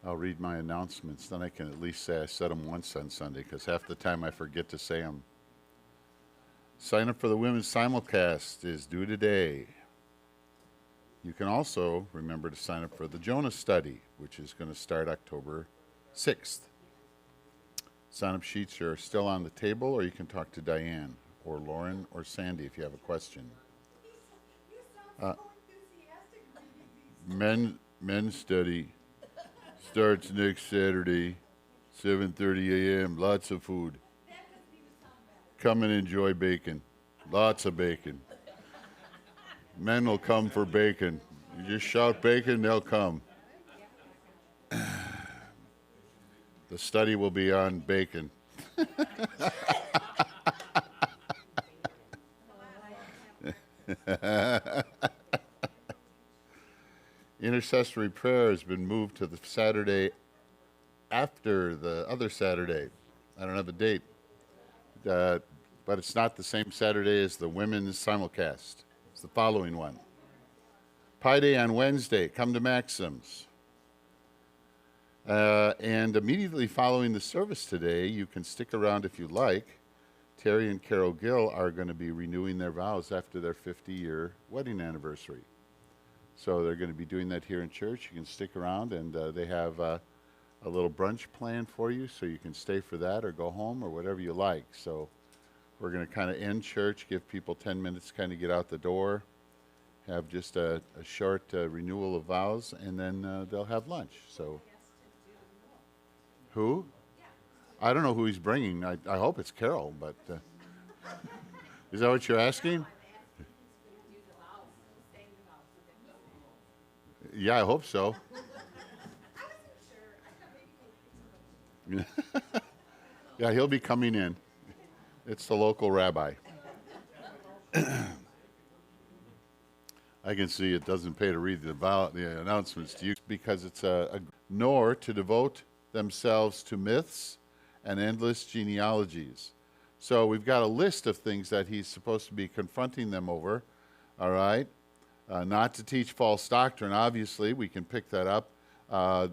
I'll read my announcements, then I can at least say I said them once on Sunday, because half the time I forget to say them. Sign up for the women's simulcast is due today. You can also remember to sign up for the Jonah study, which is going to start October 6th. Sign-up sheets are still on the table, or you can talk to Diane or Lauren or Sandy if you have a question. Men's study starts next Saturday, 7:30 a.m. Lots of food. Come and enjoy bacon. Lots of bacon. Men will come for bacon. You just shout bacon, they'll come. The study will be on bacon. Intercessory prayer has been moved to the Saturday after the other Saturday. I don't have a date, but it's not the same Saturday as the women's simulcast. It's the following one. Pi Day on Wednesday. Come to Maxim's. And immediately following the service today, you can stick around if you like. Terry and Carol Gill are going to be renewing their vows after their 50-year wedding anniversary. So they're going to be doing that here in church. You can stick around, and they have a little brunch planned for you, so you can stay for that or go home or whatever you like. So we're going to kind of end church, give people 10 minutes to kind of get out the door, have just a short renewal of vows, and then they'll have lunch. So, who? I don't know who he's bringing. I hope it's Carol, but is that what you're asking? Yeah, I hope so. Yeah, he'll be coming in. It's the local rabbi. I can see it doesn't pay to read the announcements to you because it's nor to devote themselves to myths and endless genealogies. So we've got a list of things that he's supposed to be confronting them over, all right? Not to teach false doctrine, obviously, we can pick that up.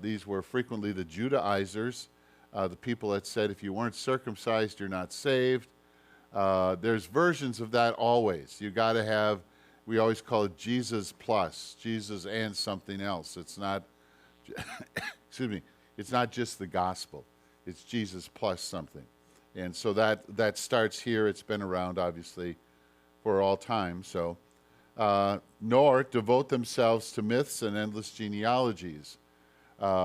These were frequently the Judaizers, the people that said if you weren't circumcised, you're not saved. There's versions of that always. You got to have, we always call it Jesus plus, Jesus and something else. It's not, excuse me, it's not just the gospel. It's Jesus plus something. And so that starts here. It's been around, obviously, for all time. So, nor devote themselves to myths and endless genealogies.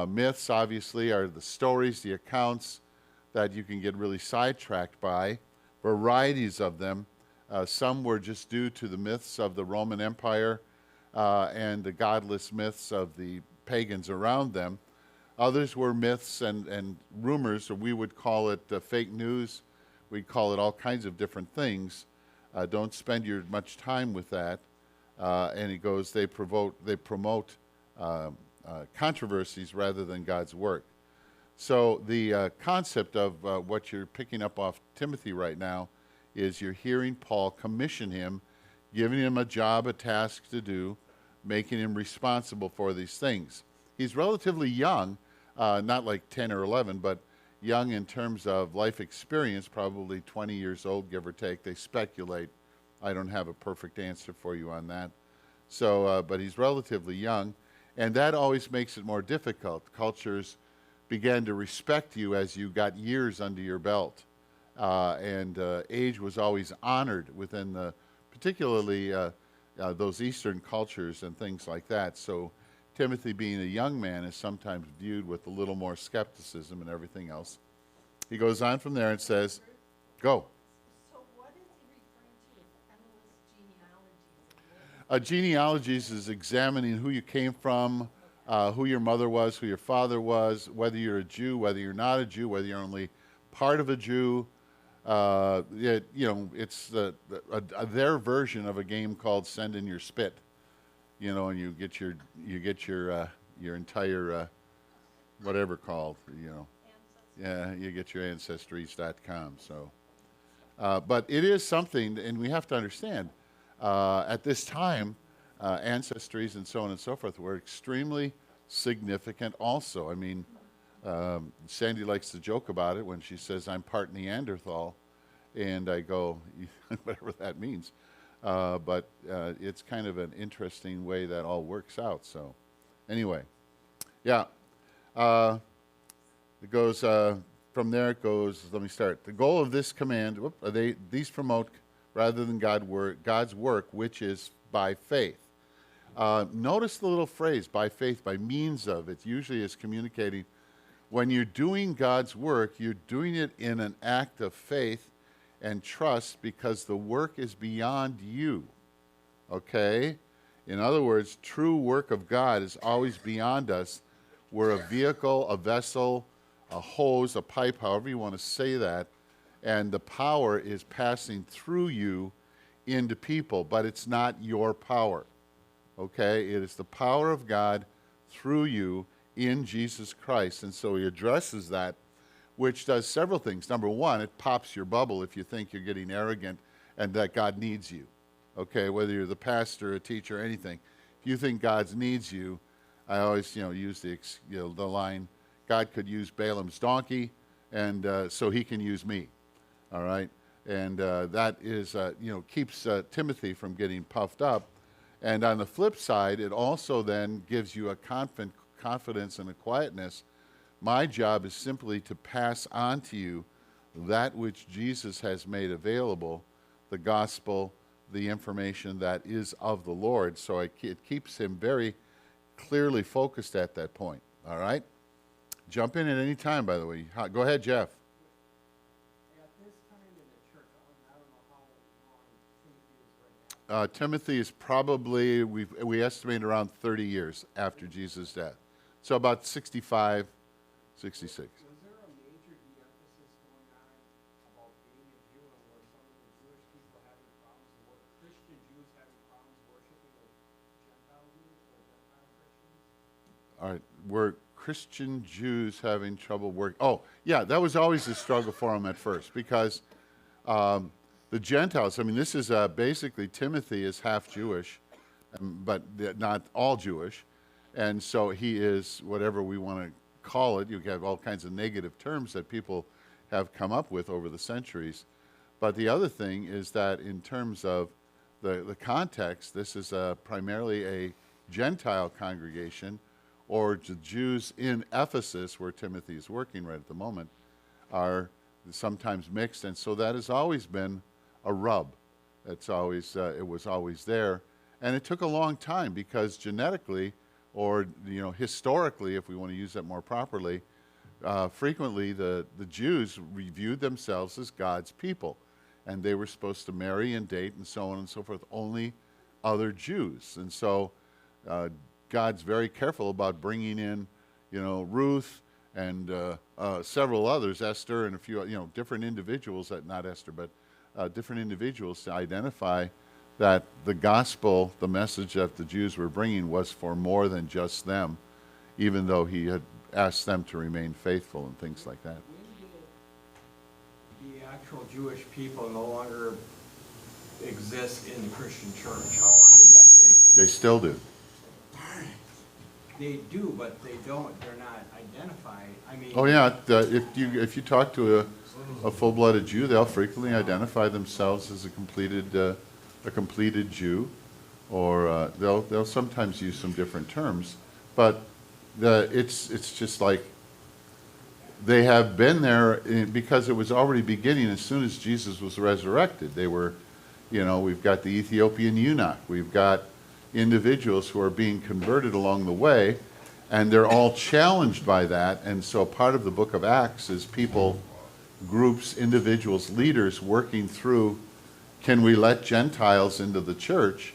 Myths, obviously, are the stories, the accounts that you can get really sidetracked by. Varieties of them. Some were just due to the myths of the Roman Empire and the godless myths of the pagans around them. Others were myths and rumors, or we would call it fake news. We'd call it all kinds of different things. Don't spend your much time with that. And it goes, they promote controversies rather than God's work. So the concept of what you're picking up off Timothy right now is you're hearing Paul commission him, giving him a job, a task to do, making him responsible for these things. He's relatively young, not like 10 or 11, but young in terms of life experience, probably 20 years old, give or take. They speculate. I don't have a perfect answer for you on that. So, but he's relatively young, and that always makes it more difficult. Cultures began to respect you as you got years under your belt, and age was always honored within the, particularly those Eastern cultures and things like that. So Timothy, being a young man, is sometimes viewed with a little more skepticism and everything else. He goes on from there and says, go. So what is he referring to as endless genealogies? Genealogies is examining who you came from, who your mother was, who your father was, whether you're a Jew, whether you're not a Jew, whether you're only part of a Jew. It's their version of a game called Send in Your Spit. You know, and you get your entire whatever called, you know. Ancestry. Yeah, you get your ancestries.com. So But it is something, and we have to understand, at this time, ancestries and so on and so forth were extremely significant also. I mean, Sandy likes to joke about it when she says, I'm part Neanderthal, and I go, whatever that means. But it's kind of an interesting way that all works out. So anyway, yeah. It goes, from there it goes, let me start. The goal of this command, these promote rather than God's work, which is by faith. Notice the little phrase, by faith, by means of. It usually is communicating when you're doing God's work, you're doing it in an act of faith and trust because the work is beyond you. Okay? In other words, true work of God is always beyond us. We're a vehicle, a vessel, a hose, a pipe, however you want to say that, and the power is passing through you into people, but it's not your power. Okay? It is the power of God through you in Jesus Christ. And so he addresses that, which does several things. Number one, it pops your bubble if you think you're getting arrogant and that God needs you. Okay, whether you're the pastor, a teacher, anything. If you think God needs you, I always, use the line, God could use Balaam's donkey, and so he can use me. All right? And that is, keeps Timothy from getting puffed up. And on the flip side, it also then gives you a confidence and a quietness. My job is simply to pass on to you that which Jesus has made available, the gospel, the information that is of the Lord. So it keeps him very clearly focused at that point. All right? Jump in at any time, by the way. Go ahead, Jeff. At this time in the church, I don't know how long Timothy is right now. Timothy is probably, we estimate around 30 years after Jesus' death. So about 65, 66. Was there a major de-emphasis going on about being a Jew, and were some of the Jewish people having problems, were Christian Jews having problems worshiping with Gentile Jews or Gentile Christians? All right, were Christian Jews having trouble working? Oh, yeah, that was always a struggle for them at first because the Gentiles, I mean, this is basically Timothy is half Jewish, but not all Jewish. And so he is whatever we want to call it. You have all kinds of negative terms that people have come up with over the centuries. But the other thing is that in terms of the context, this is primarily a Gentile congregation, or the Jews in Ephesus, where Timothy is working right at the moment, are sometimes mixed. And so that has always been a rub. It's always, it was always there. And it took a long time because genetically, or historically, if we want to use that more properly, frequently the Jews viewed themselves as God's people, and they were supposed to marry and date and so on and so forth, only other Jews. And so God's very careful about bringing in, Ruth and several others, Esther and a few, different individuals, not Esther, but different individuals to identify that the gospel, the message that the Jews were bringing was for more than just them, even though he had asked them to remain faithful and things like that. When did the actual Jewish people no longer exist in the Christian church? How long did that take? They still do. They do, but they don't. They're not identified. I mean. Oh yeah, if you talk to a full-blooded Jew, they'll frequently identify themselves as a completed Jew, or they'll sometimes use some different terms, but it's just like they have been there because it was already beginning as soon as Jesus was resurrected. They were, we've got the Ethiopian eunuch, we've got individuals who are being converted along the way, and they're all challenged by that. And so part of the book of Acts is people, groups, individuals, leaders working through, can we let Gentiles into the church?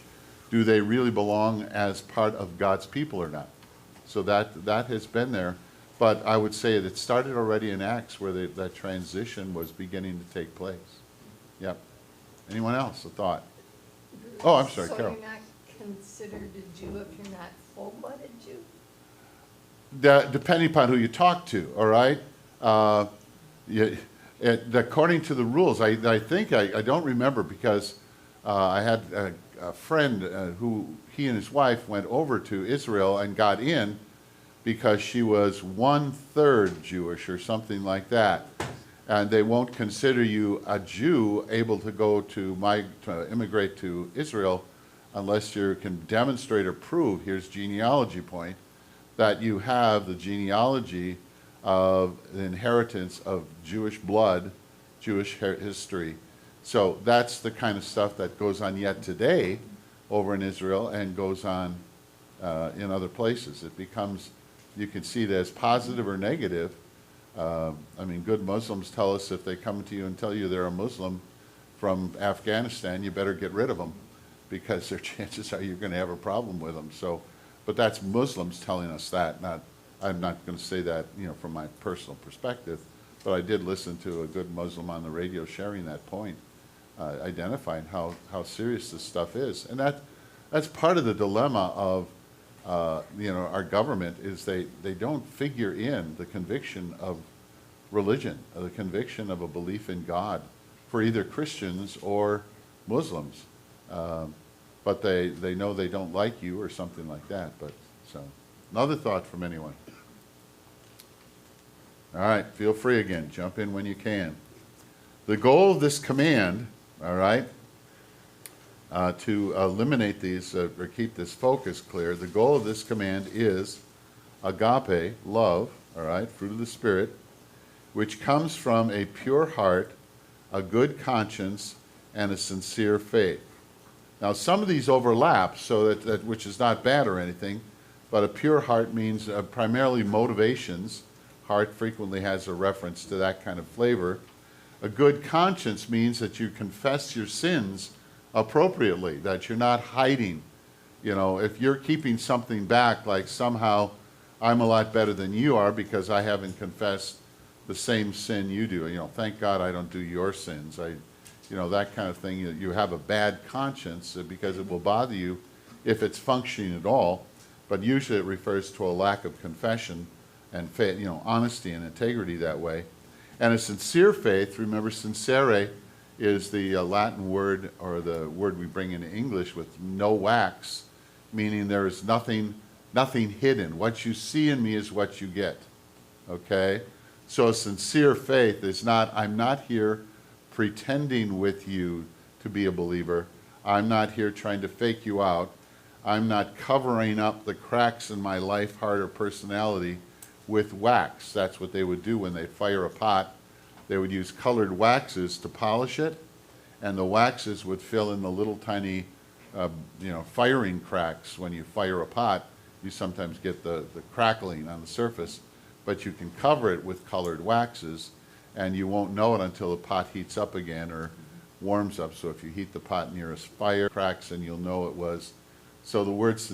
Do they really belong as part of God's people or not? So that has been there. But I would say that it started already in Acts where that transition was beginning to take place. Yep. Anyone else? A thought? Oh, I'm sorry, Carol. So you're not considered a Jew if you're not full-blooded Jew? Depending upon who you talk to, all right? According to the rules, I think, I don't remember because I had a friend who, he and his wife went over to Israel and got in because she was 1/3 Jewish or something like that. And they won't consider you a Jew able to go to immigrate to Israel unless you can demonstrate or prove, here's genealogy point, that you have the genealogy of the inheritance of Jewish blood, Jewish history. So that's the kind of stuff that goes on yet today over in Israel and goes on in other places. It becomes, you can see it as positive or negative. I mean, good Muslims tell us if they come to you and tell you they're a Muslim from Afghanistan, you better get rid of them because their chances are you're going to have a problem with them. So, but that's Muslims telling us that. I'm not going to say that, you know, from my personal perspective, but I did listen to a good Muslim on the radio sharing that point, identifying how serious this stuff is, and that's part of the dilemma of you know, our government is they don't figure in the conviction of religion, the conviction of a belief in God for either Christians or Muslims. But they know they don't like you or something like that. But so, another thought from anyone? All right, feel free again. Jump in when you can. The goal of this command, all right, to eliminate these or keep this focus clear, the goal of this command is agape, love, all right, fruit of the Spirit, which comes from a pure heart, a good conscience, and a sincere faith. Now, some of these overlap, so that which is not bad or anything, but a pure heart means primarily motivations. Heart frequently has a reference to that kind of flavor. A good conscience means that you confess your sins appropriately, that you're not hiding. You know, if you're keeping something back, like somehow I'm a lot better than you are because I haven't confessed the same sin you do. You know, thank God I don't do your sins. You know, that kind of thing. You have a bad conscience because it will bother you if it's functioning at all. But usually it refers to a lack of confession and faith, you know, honesty and integrity that way. And a sincere faith, remember, sincere is the Latin word, or the word we bring into English with no wax, meaning there is nothing hidden. What you see in me is what you get. Okay? So a sincere faith is not, I'm not here pretending with you to be a believer. I'm not here trying to fake you out. I'm not covering up the cracks in my life, heart, or personality with wax. That's what they would do when they fire a pot. They would use colored waxes to polish it, and the waxes would fill in the little tiny, you know, firing cracks. When you fire a pot, you sometimes get the crackling on the surface, but you can cover it with colored waxes, and you won't know it until the pot heats up again or warms up. So if you heat the pot near a fire, cracks, and you'll know it was. So the word